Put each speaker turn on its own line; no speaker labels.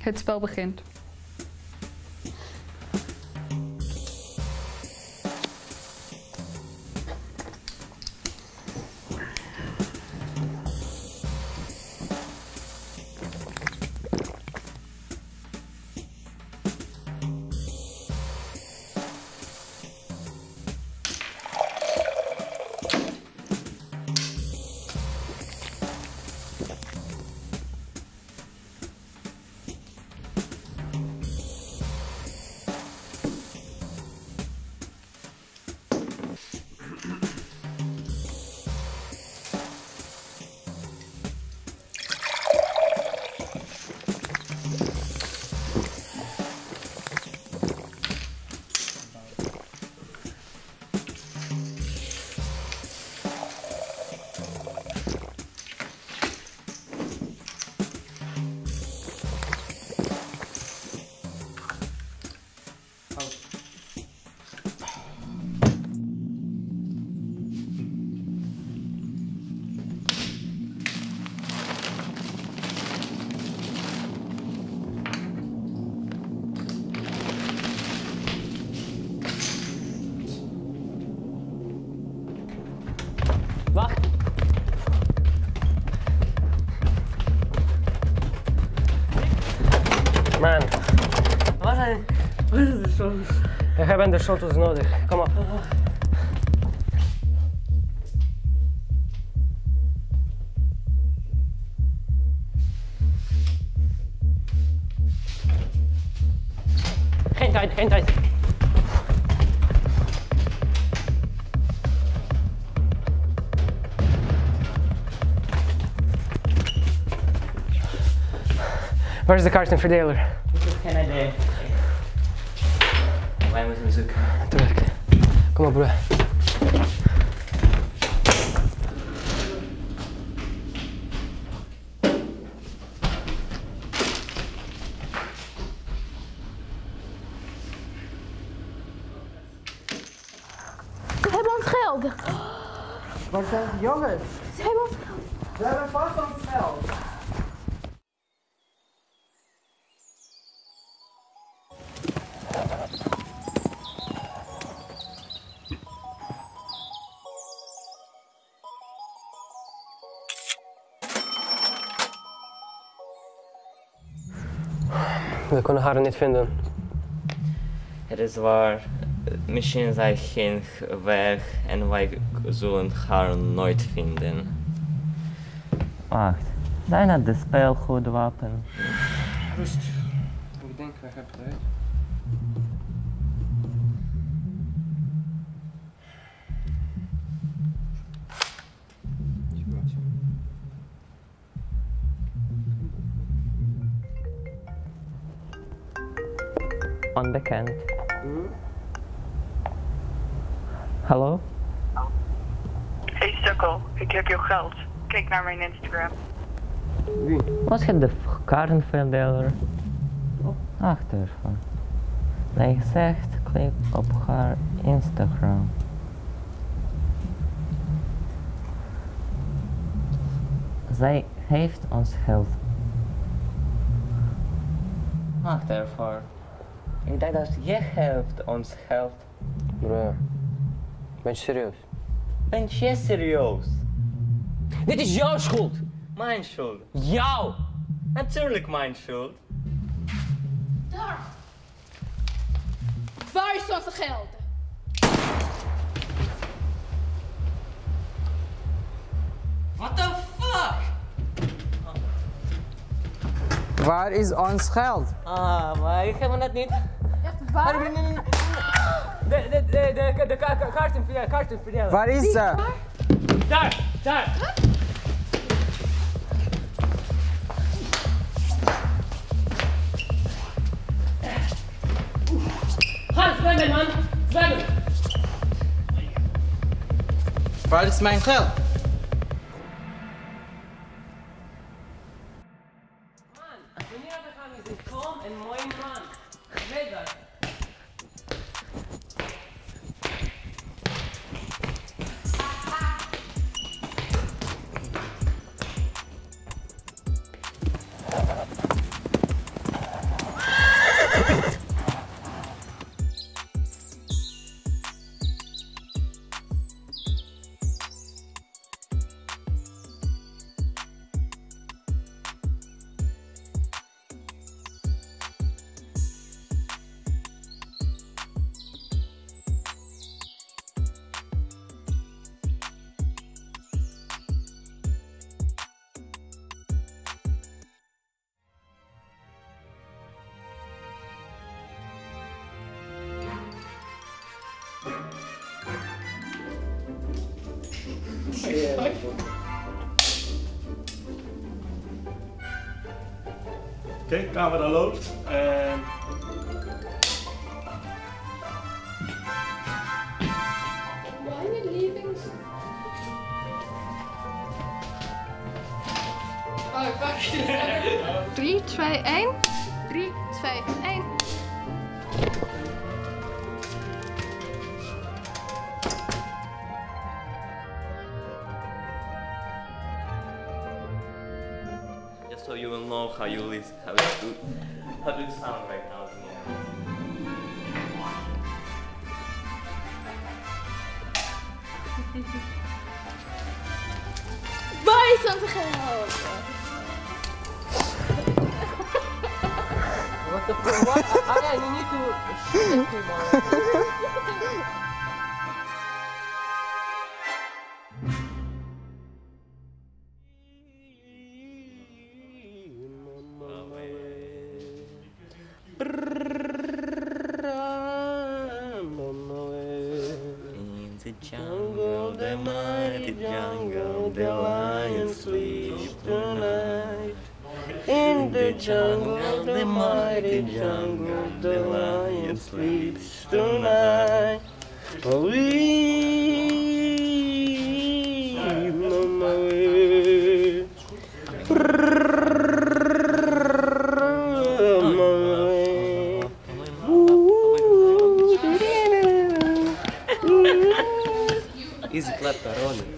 Het spel begint.
Wacht. Man.
Waar is de schouders?
We hebben de schouders nodig. Kom op. Geen tijd, geen tijd. Waar is de kaartenverdeler?
Ik heb geen idee. Wij moeten zoeken.
Natuurlijk. Kom op, broer.
Ze hebben ons geld.
Waar zijn de jongens?
Ze hebben ons geld.
We hebben vast ons geld.
We kunnen haar niet vinden.
Het is waar. Misschien zij ging weg en wij zullen haar nooit vinden. Wacht, zijn het de speelgoedwapen?
Rust. Ik denk, we hebben het uit.
Onbekend. Hallo?
Hey Sukkel, ik heb jouw geld. Kijk naar mijn Instagram.
Wie?
Was het de kaartenverdeler? Achter. Zij zegt, klik op haar Instagram. Zij heeft ons geld. Wacht ervoor. Ik dacht dat jij heeft ons geld.
Bro, ben je serieus?
Ben je serieus?
Dit is jouw schuld!
Mijn schuld.
Jou!
Natuurlijk mijn schuld.
Daar. Waar is onze geld?
What the fuck?
Waar is ons geld?
Ah, maar ik heb dat niet.
Echt waar?
De kaartenverdeler.
Waar is ze?
Daar, daar! Ga zwemmen, man! Zwemmen!
Waar is mijn geld?
Man, wanneer we gaan is een kalm en mooi man. Weet dat.
Oké, camera loopt en...
Meine Lieblings... Oh, ik pak je. 3, 2, 1. 3, 2, 1.
Just so you will know how you listen, how do you sound right now at the moment.
Waar is dan te geld?
What the fuck? What? Ah, you need to shoot him on.
In the jungle, the mighty jungle, the lion sleeps tonight. In the jungle, the mighty jungle, the lion sleeps tonight. Easy clap, Tarone.